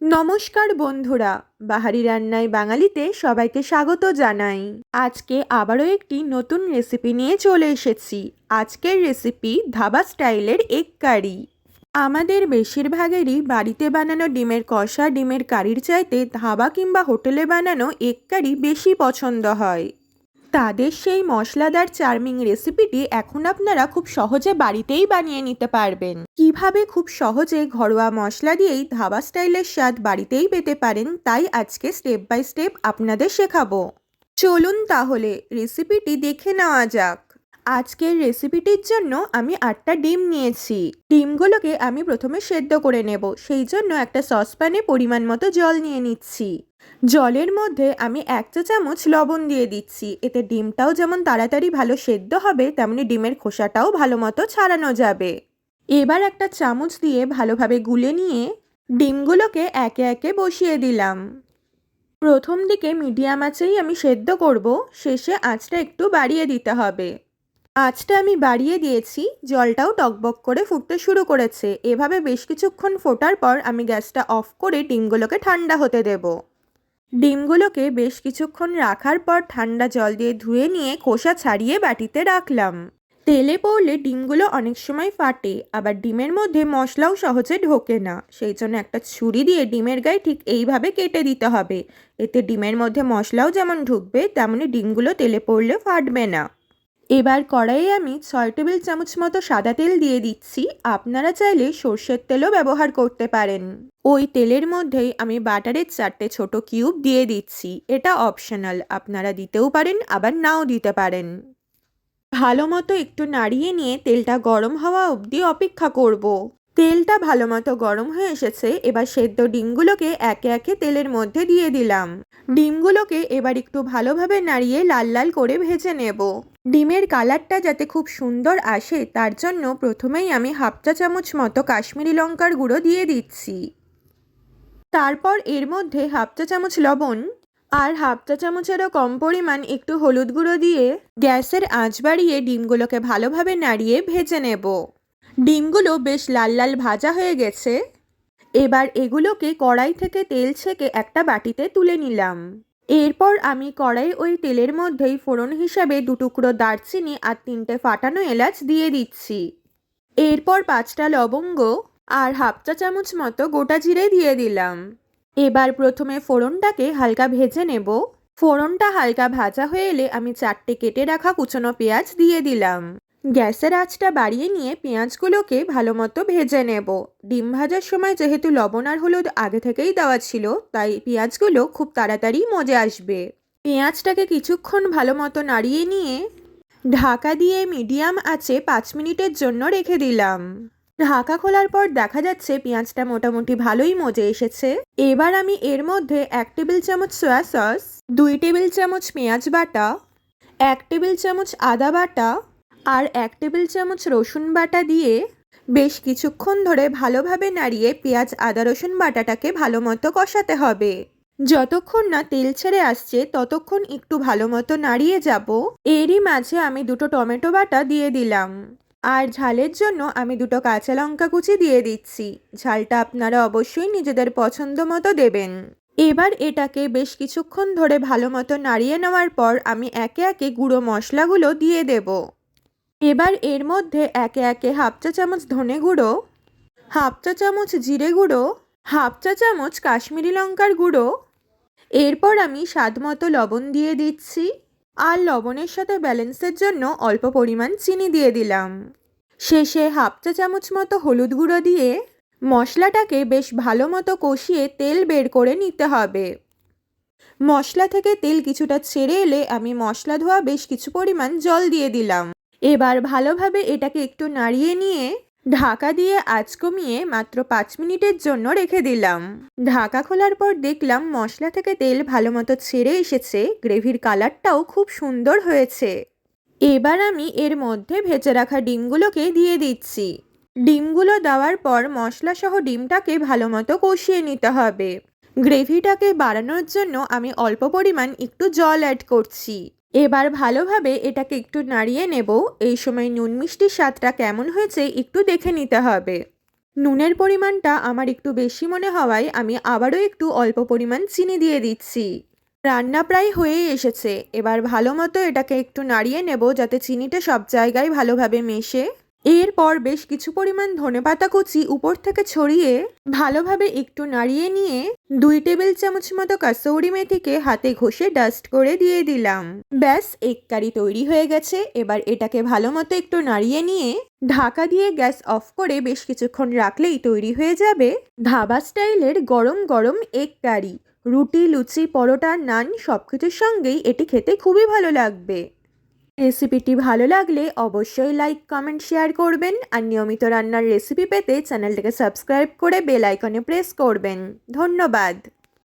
নমস্কার বন্ধুরা, বাহারি রান্নায় বাঙালিতে সবাইকে স্বাগত জানাই। আজকে আবারও একটি নতুন রেসিপি নিয়ে চলে এসেছি। আজকের রেসিপি ধাবা স্টাইলের এগ কারি। আমাদের বেশিরভাগেরই বাড়িতে বানানো ডিমের কষা, ডিমের কারির চাইতে ধাবা কিংবা হোটেলে বানানো এগ কারি বেশি পছন্দ হয়। তাদের সেই মশলাদার চার্মিং রেসিপিটি এখন আপনারা খুব সহজে বাড়িতেই বানিয়ে নিতে পারবেন। কিভাবে খুব সহজে ঘরোয়া মশলা দিয়েই ধাবা স্টাইলের স্বাদ বাড়িতেই পেতে পারেন, তাই আজকে স্টেপ বাই স্টেপ আপনাদের শেখাবো। চলুন তাহলে রেসিপিটি দেখে নেওয়া যাক। আজকের রেসিপিটির জন্য আমি 8টা ডিম নিয়েছি। ডিমগুলোকে আমি প্রথমে সেদ্ধ করে নেব, সেই জন্য একটা সসপ্যানে পরিমাণ মতো জল নিয়ে নিচ্ছি। জলের মধ্যে আমি 1 চা চামচ লবণ দিয়ে দিচ্ছি। এতে ডিমটাও যেমন তাড়াতাড়ি ভালো সেদ্ধ হবে, তেমনি ডিমের খোসাটাও ভালো মতো ছাড়ানো যাবে। এবার একটা চামচ দিয়ে ভালোভাবে গুলে নিয়ে ডিমগুলোকে একে একে বসিয়ে দিলাম। প্রথম দিকে মিডিয়াম আঁচেই আমি সেদ্ধ করব, শেষে আঁচটা একটু বাড়িয়ে দিতে হবে। আঁচটা আমি বাড়িয়ে দিয়েছি, জলটাও টকবক করে ফুটতে শুরু করেছে। এভাবে বেশ কিছুক্ষণ ফোটার পর আমি গ্যাসটা অফ করে ডিমগুলোকে ঠান্ডা হতে দেব। ডিমগুলোকে বেশ কিছুক্ষণ রাখার পর ঠান্ডা জল দিয়ে ধুয়ে নিয়ে খোসা ছাড়িয়ে বাটিতে রাখলাম। তেলে পড়লে ডিমগুলো অনেক সময় ফাটে, আবার ডিমের মধ্যে মশলাও সহজে ঢোকে না। সেই জন্য একটা ছুরি দিয়ে ডিমের গায়ে ঠিক এইভাবে কেটে দিতে হবে। এতে ডিমের মধ্যে মশলাও যেমন ঢুকবে, তেমনি ডিমগুলো তেলে পড়লে ফাটবে না। এবার কড়াইয়ে আমি 6 টেবিল চামচ মতো সাদা তেল দিয়ে দিচ্ছি। আপনারা চাইলে সর্ষের তেলও ব্যবহার করতে পারেন। ওই তেলের মধ্যেই আমি বাটারের 4টে ছোট কিউব দিয়ে দিচ্ছি। এটা অপশনাল, আপনারা দিতেও পারেন আবার নাও দিতে পারেন। ভালো মতো একটু নাড়িয়ে নিয়ে তেলটা গরম হওয়া অবধি অপেক্ষা করব। তেলটা ভালো মতো গরম হয়ে এসেছে, এবার সেদ্ধ ডিমগুলোকে একে একে তেলের মধ্যে দিয়ে দিলাম। ডিমগুলোকে এবার একটু ভালোভাবে নাড়িয়ে লাল লাল করে ভেজে নেব। ডিমের কালারটা যাতে খুব সুন্দর আসে, তার জন্য প্রথমেই আমি 1/2 চা চামচ মতো কাশ্মীরি লঙ্কার গুঁড়ো দিয়ে দিচ্ছি। তারপর এর মধ্যে 1/2 চা চামচ লবণ আর 1/2 চা চামচেরও কম পরিমাণ একটু হলুদ গুঁড়ো দিয়ে গ্যাসের আঁচ বাড়িয়ে ডিমগুলোকে ভালোভাবে নাড়িয়ে ভেজে নেব। ডিমগুলো বেশ লাল লাল ভাজা হয়ে গেছে। এবার এগুলোকে কড়াই থেকে তেল ছেঁকে একটা বাটিতে তুলে নিলাম। এরপর আমি কড়াই ওই তেলের মধ্যেই ফোড়ন হিসাবে 2 টুকরো দারচিনি আর 3টে ফাটানো এলাচ দিয়ে দিচ্ছি। এরপর 5টা লবঙ্গ আর 1/2 চা চামচ মতো গোটা জিরে দিয়ে দিলাম। এবার প্রথমে ফোড়নটাকে হালকা ভেজে নেব। ফোড়নটা হালকা ভাজা হয়ে এলে আমি 4টে কেটে রাখা কুচনো পেঁয়াজ দিয়ে দিলাম। গ্যাসের আঁচটা বাড়িয়ে নিয়ে পেঁয়াজগুলোকে ভালো মতো ভেজে নেব। ডিম ভাজার সময় যেহেতু লবণ আর হলুদ আগে থেকেই দেওয়া ছিল, তাই পেঁয়াজগুলো খুব তাড়াতাড়ি মজে আসবে। পেঁয়াজটাকে কিছুক্ষণ ভালো মতো নাড়িয়ে নিয়ে ঢাকা দিয়ে মিডিয়াম আঁচে 5 মিনিটের জন্য রেখে দিলাম। ঢাকা খোলার পর দেখা যাচ্ছে পেঁয়াজটা মোটামুটি ভালোই মজে এসেছে। এবার আমি এর মধ্যে 1 টেবিল চামচ সয়া সস, 2 টেবিল চামচ পেঁয়াজ বাটা, 1 টেবিল চামচ আদা বাটা আর 1 টেবিল চামচ রসুন বাটা দিয়ে বেশ কিছুক্ষণ ধরে ভালোভাবে নাড়িয়ে পেঁয়াজ আদা রসুন বাটাটাকে ভালো মতো কষাতে হবে। যতক্ষণ না তেল ছেড়ে আসছে ততক্ষণ একটু ভালো মতো নাড়িয়ে যাব। এরই মাঝে আমি 2টো টমেটো বাটা দিয়ে দিলাম। আর ঝালের জন্য আমি 2টো কাঁচা লঙ্কা কুচি দিয়ে দিচ্ছি। ঝালটা আপনারা অবশ্যই নিজেদের পছন্দ মতো দেবেন। এবার এটাকে বেশ কিছুক্ষণ ধরে ভালো মতো নাড়িয়ে নেওয়ার পর আমি একে একে গুঁড়ো মশলাগুলো দিয়ে দেব। এবার এর মধ্যে একে একে 1/2 চা চামচ ধনে গুঁড়ো, 1/2 চা চামচ জিরে গুঁড়ো, 1/2 চা চামচ কাশ্মীরি লঙ্কার গুঁড়ো, এরপর আমি স্বাদ মতো লবণ দিয়ে দিচ্ছি। আর লবণের সাথে ব্যালেন্সের জন্য অল্প পরিমাণ চিনি দিয়ে দিলাম। শেষে 1/2 চা চামচ মতো হলুদ গুঁড়ো দিয়ে মশলাটাকে বেশ ভালো মতো কষিয়ে তেল বের করে নিতে হবে। মশলা থেকে তেল কিছুটা ছেড়ে এলে আমি মশলা ধোয়া বেশ কিছু পরিমাণ জল দিয়ে দিলাম। এবার ভালোভাবে এটাকে একটু নাড়িয়ে নিয়ে ঢাকা দিয়ে আঁচ কমিয়ে মাত্র 5 মিনিটের জন্য রেখে দিলাম। ঢাকা খোলার পর দেখলাম মশলা থেকে তেল ভালো মতো ছেড়ে এসেছে, গ্রেভির কালারটাও খুব সুন্দর হয়েছে। এবার আমি এর মধ্যে ভেজে রাখা ডিমগুলোকে দিয়ে দিচ্ছি। ডিমগুলো দেওয়ার পর মশলা সহ ডিমটাকে ভালো মতো কষিয়ে নিতে হবে। গ্রেভিটাকে বাড়ানোর জন্য আমি অল্প পরিমাণ একটু জল অ্যাড করছি। এবার ভালোভাবে এটাকে একটু নাড়িয়ে নেব। এই সময় নুন মিষ্টির স্বাদটা কেমন হয়েছে একটু দেখে নিতে হবে। নুনের পরিমাণটা আমার একটু বেশি মনে হওয়ায় আমি আবারও একটু অল্প পরিমাণ চিনি দিয়ে দিচ্ছি। রান্না প্রায় হয়েই এসেছে, এবার ভালো মতো এটাকে একটু নাড়িয়ে নেব যাতে চিনিটা সব জায়গায় ভালোভাবে মেশে। এরপর বেশ কিছু পরিমাণ ধনেপাতা কুচি উপর থেকে ছড়িয়ে ভালোভাবে একটু নাড়িয়ে নিয়ে 2 টেবিল চামচ মতো কাসৌরি মেথিকে হাতে ঘষে ডাস্ট করে দিয়ে দিলাম। ব্যাস, এগ কারি তৈরি হয়ে গেছে। এবার এটাকে ভালো মতো একটু নাড়িয়ে নিয়ে ঢাকা দিয়ে গ্যাস অফ করে বেশ কিছুক্ষণ রাখলেই তৈরি হয়ে যাবে ধাবা স্টাইলের গরম গরম এগ কারি। রুটি, লুচি, পরোটা, নান সবকিছুর সঙ্গেই এটি খেতে খুবই ভালো লাগবে। রেসিপিটি ভালো লাগলে অবশ্যই লাইক, কমেন্ট, শেয়ার করবেন আর নিয়মিত রান্নার রেসিপি পেতে চ্যানেলটাকে সাবস্ক্রাইব করে বেল আইকনে প্রেস করবেন। ধন্যবাদ।